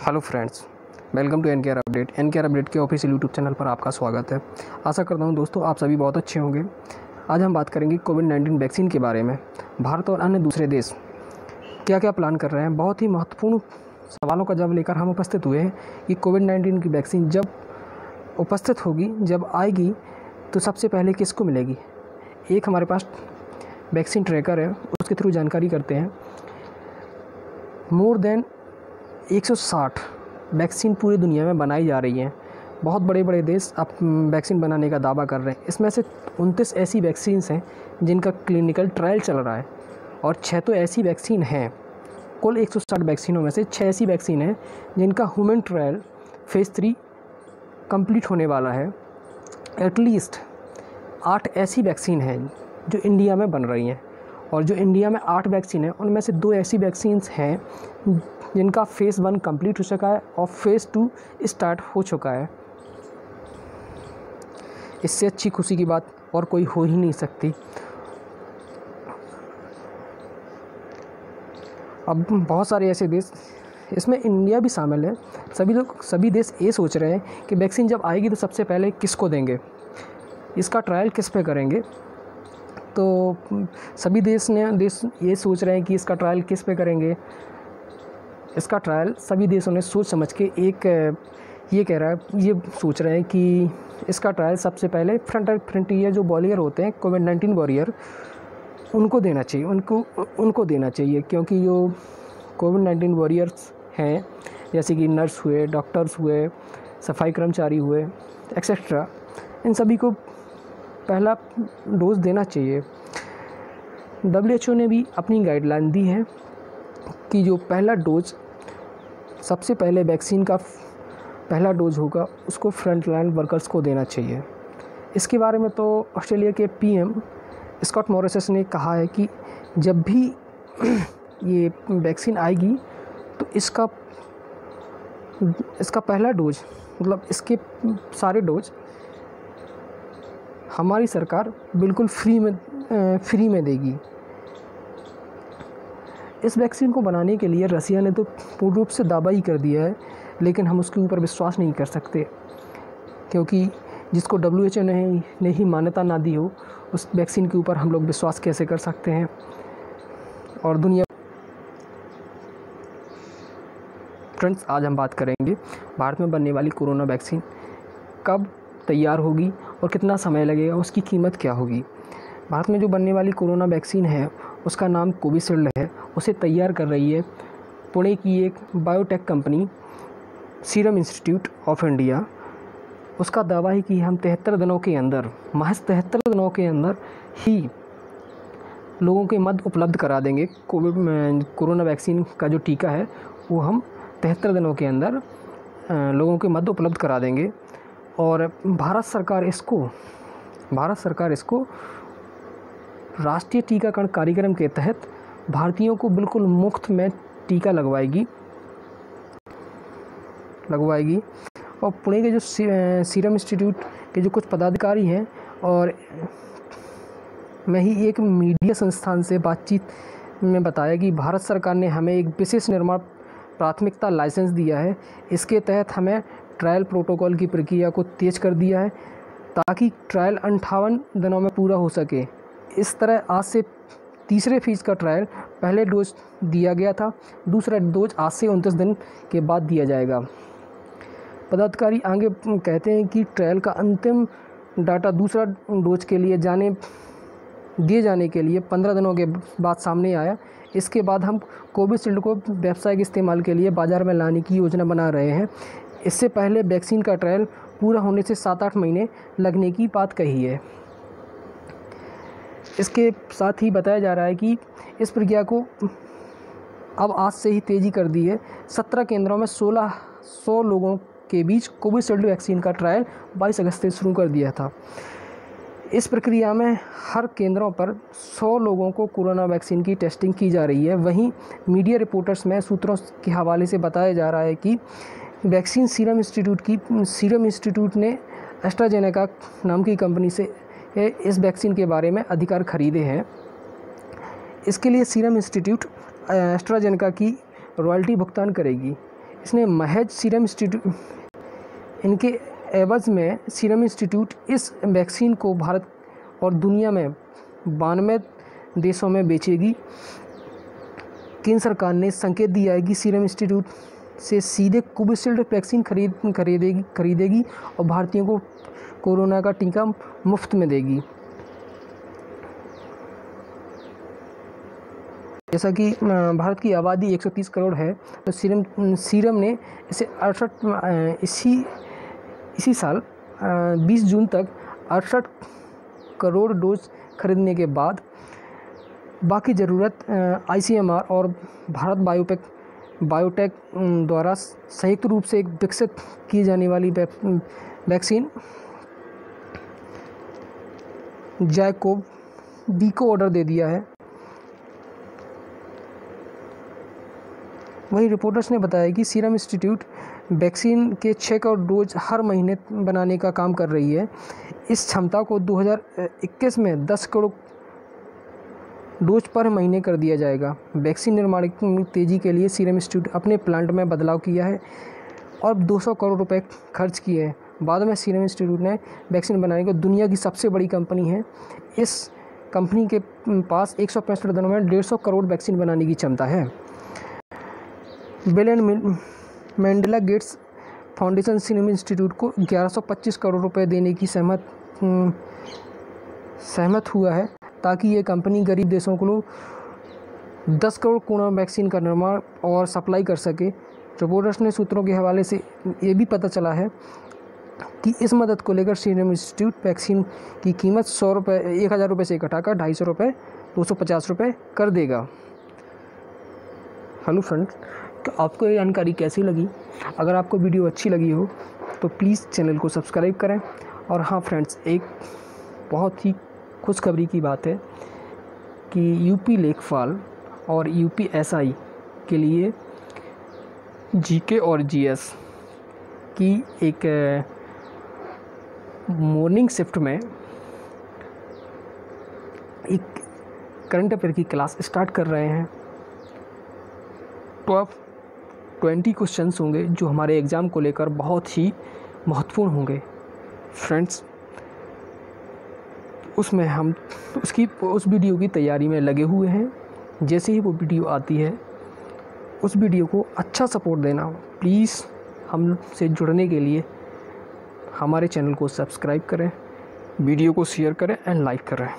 Hello friends, welcome to NKR update. NKR update के official YouTube channel पर आपका स्वागत है। आशा करता हूं दोस्तों आप सभी बहुत अच्छे होंगे। आज हम बात करेंगे कोविड-19 वैक्सीन के बारे में। भारत और अन्य दूसरे देश क्या क्या प्लान कर रहे हैं, बहुत ही महत्वपूर्ण सवालों का जवाब लेकर हम उपस्थित हुए हैं कि कोविड-19 की वैक्सीन जब उपस्थित होगी, जब आएगी तो सबसे पहले किसको मिलेगी। एक हमारे पास वैक्सीन ट्रैकर है, उसके थ्रू जानकारी करते हैं। मोर देन 160 वैक्सीन पूरी दुनिया में बनाई जा रही हैं। बहुत बड़े बड़े देश अब वैक्सीन बनाने का दावा कर रहे हैं। इसमें से 29 ऐसी वैक्सीन्स हैं जिनका क्लिनिकल ट्रायल चल रहा है और 6 तो ऐसी वैक्सीन हैं। कुल 160 वैक्सीनों में से 6 ऐसी वैक्सीन हैं जिनका ह्यूमन ट्रायल फेज़ 3 कंप्लीट होने वाला है। एटलीस्ट 8 ऐसी वैक्सीन हैं जो इंडिया में बन रही हैं, और जो इंडिया में 8 वैक्सीन हैं उनमें से 2 ऐसी वैक्सीन्स हैं जिनका फ़ेज़ 1 कंप्लीट हो चुका है और फ़ेज़ 2 स्टार्ट हो चुका है। इससे अच्छी खुशी की बात और कोई हो ही नहीं सकती। अब बहुत सारे ऐसे देश, इसमें इंडिया भी शामिल है, सभी देश ये सोच रहे हैं कि वैक्सीन जब आएगी तो सबसे पहले किसको देंगे, इसका ट्रायल किस पे करेंगे। तो सभी देश ये सोच रहे हैं कि इसका ट्रायल किस पे करेंगे। इसका ट्रायल सभी देशों ने सोच समझ के ये सोच रहे हैं कि इसका ट्रायल सबसे पहले फ्रंटियर जो वॉरियर होते हैं, कोविड-19 वॉरियर, उनको देना चाहिए क्योंकि जो कोविड-19 वॉरियर्स हैं, जैसे कि नर्स हुए, डॉक्टर्स हुए, सफाई कर्मचारी हुए, एक्सेट्रा, इन सभी को पहला डोज देना चाहिए। WHO ने भी अपनी गाइडलाइन दी है कि जो पहला डोज, सबसे पहले वैक्सीन का पहला डोज होगा, उसको फ्रंटलाइन वर्कर्स को देना चाहिए। इसके बारे में तो ऑस्ट्रेलिया के PM स्कॉट मॉरिसन ने कहा है कि जब भी ये वैक्सीन आएगी तो इसका पहला डोज, मतलब इसके सारे डोज हमारी सरकार बिल्कुल फ्री में देगी। इस वैक्सीन को बनाने के लिए रसिया ने तो पूर्ण रूप से दावा ही कर दिया है, लेकिन हम उसके ऊपर विश्वास नहीं कर सकते क्योंकि जिसको WHO ने ही मान्यता ना दी हो, उस वैक्सीन के ऊपर हम लोग विश्वास कैसे कर सकते हैं। और फ्रेंड्स, आज हम बात करेंगे भारत में बनने वाली कोरोना वैक्सीन कब तैयार होगी और कितना समय लगेगा, उसकी कीमत क्या होगी। भारत में जो बनने वाली कोरोना वैक्सीन है उसका नाम कोविशील्ड है। उसे तैयार कर रही है पुणे की एक biotech company, serum institute of India. उसका दावा है कि हम 73 दिनों के अंदर, महज 73 दिनों के अंदर ही लोगों के मध्य उपलब्ध करा देंगे। कोरोना वैक्सीन का जो टीका है वो हम 73 दिनों के अंदर लोगों के मध्य उपलब्ध करा देंगे। और भारत सरकार इसको राष्ट्रीय टीकाकरण कार्यक्रम के तहत भारतीयों को बिल्कुल मुफ्त में टीका लगवाएगी। और पुणे के जो सीरम इंस्टीट्यूट के जो कुछ पदाधिकारी हैं, और मैं ही एक मीडिया संस्थान से बातचीत में बताया कि भारत सरकार ने हमें एक विशेष निर्माण प्राथमिकता लाइसेंस दिया है। इसके तहत हमें ट्रायल प्रोटोकॉल की प्रक्रिया को तेज़ कर दिया है ताकि ट्रायल 58 दिनों में पूरा हो सके। इस तरह आज से तीसरे फेज़ का ट्रायल पहले डोज दिया गया था, दूसरा डोज आज से 29 दिन के बाद दिया जाएगा। पदाधिकारी आगे कहते हैं कि ट्रायल का अंतिम डाटा दूसरा डोज के लिए दिए जाने के लिए 15 दिनों के बाद सामने आया। इसके बाद हम कोविशील्ड को व्यावसायिक इस्तेमाल के लिए बाज़ार में लाने की योजना बना रहे हैं। इससे पहले वैक्सीन का ट्रायल पूरा होने से 7-8 महीने लगने की बात कही है। इसके साथ ही बताया जा रहा है कि इस प्रक्रिया को अब आज से ही तेज़ी कर दी है। 17 केंद्रों में 1600 लोगों के बीच कोविशील्ड वैक्सीन का ट्रायल 22 अगस्त से शुरू कर दिया था। इस प्रक्रिया में हर केंद्रों पर 100 लोगों को कोरोना वैक्सीन की टेस्टिंग की जा रही है। वहीं मीडिया रिपोर्टर्स में सूत्रों के हवाले से बताया जा रहा है कि वैक्सीन सीरम इंस्टीट्यूट ने एस्ट्राजेनेका नाम की कंपनी से इस वैक्सीन के बारे में अधिकार खरीदे हैं। इसके लिए सीरम इंस्टीट्यूट एस्ट्राजेनेका की रॉयल्टी भुगतान करेगी। इसने महज सीरम इंस्टीट्यूट इनके एवज़ में सीरम इंस्टीट्यूट इस वैक्सीन को भारत और दुनिया में 92 देशों में बेचेगी। केंद्र सरकार ने संकेत दिया है कि सीरम इंस्टीट्यूट से सीधे कोविशील्ड वैक्सीन खरीदेगी और भारतीयों को कोरोना का टीका मुफ्त में देगी। जैसा कि भारत की आबादी 130 करोड़ है, तो सीरम ने इसी साल 20 जून तक 68 करोड़ डोज खरीदने के बाद बाकी ज़रूरत ICMR और भारत बायोटेक द्वारा संयुक्त रूप से एक विकसित की जाने वाली वैक्सीन जैकोव-डी को ऑर्डर दे दिया है। वहीं रिपोर्टर्स ने बताया कि सीरम इंस्टीट्यूट वैक्सीन के 6 करोड़ डोज हर महीने बनाने का काम कर रही है। इस क्षमता को 2021 में 10 करोड़ डोज पर महीने कर दिया जाएगा। वैक्सीन निर्माण की तेज़ी के लिए सीरम इंस्टीट्यूट अपने प्लांट में बदलाव किया है और 200 करोड़ रुपए खर्च किए हैं। बाद में सीरम इंस्टीट्यूट ने वैक्सीन बनाने की दुनिया की सबसे बड़ी कंपनी है। इस कंपनी के पास 165 दिनों में 150 करोड़ वैक्सीन बनाने की क्षमता है। Bill and Melinda Gates foundation serum institute को 1125 करोड़ रुपए देने की सहमत हुआ है ताकि ये कंपनी गरीब देशों को 10 करोड़ कोरोना वैक्सीन का निर्माण और सप्लाई कर सके। रिपोर्टर्स ने सूत्रों के हवाले से ये भी पता चला है कि इस मदद को लेकर सीरम इंस्टीट्यूट वैक्सीन की कीमत 1000 रुपये से घटाकर 250 रुपये 250 रुपये कर देगा। हेलो फ्रेंड्स, तो आपको ये जानकारी कैसी लगी? अगर आपको वीडियो अच्छी लगी हो तो प्लीज़ चैनल को सब्सक्राइब करें। और हाँ फ्रेंड्स, एक बहुत ही खुशखबरी की बात है कि यूपी लेखपाल और UPSI के लिए GK और GS की एक मॉर्निंग शिफ्ट में एक करंट अफेयर की क्लास स्टार्ट कर रहे हैं। 20 क्वेश्चंस होंगे जो हमारे एग्ज़ाम को लेकर बहुत ही महत्वपूर्ण होंगे फ्रेंड्स। उसमें हम उस वीडियो की तैयारी में लगे हुए हैं। जैसे ही वो वीडियो आती है उस वीडियो को अच्छा सपोर्ट देना। प्लीज़ हमसे जुड़ने के लिए हमारे चैनल को सब्सक्राइब करें, वीडियो को शेयर करें एंड लाइक करें।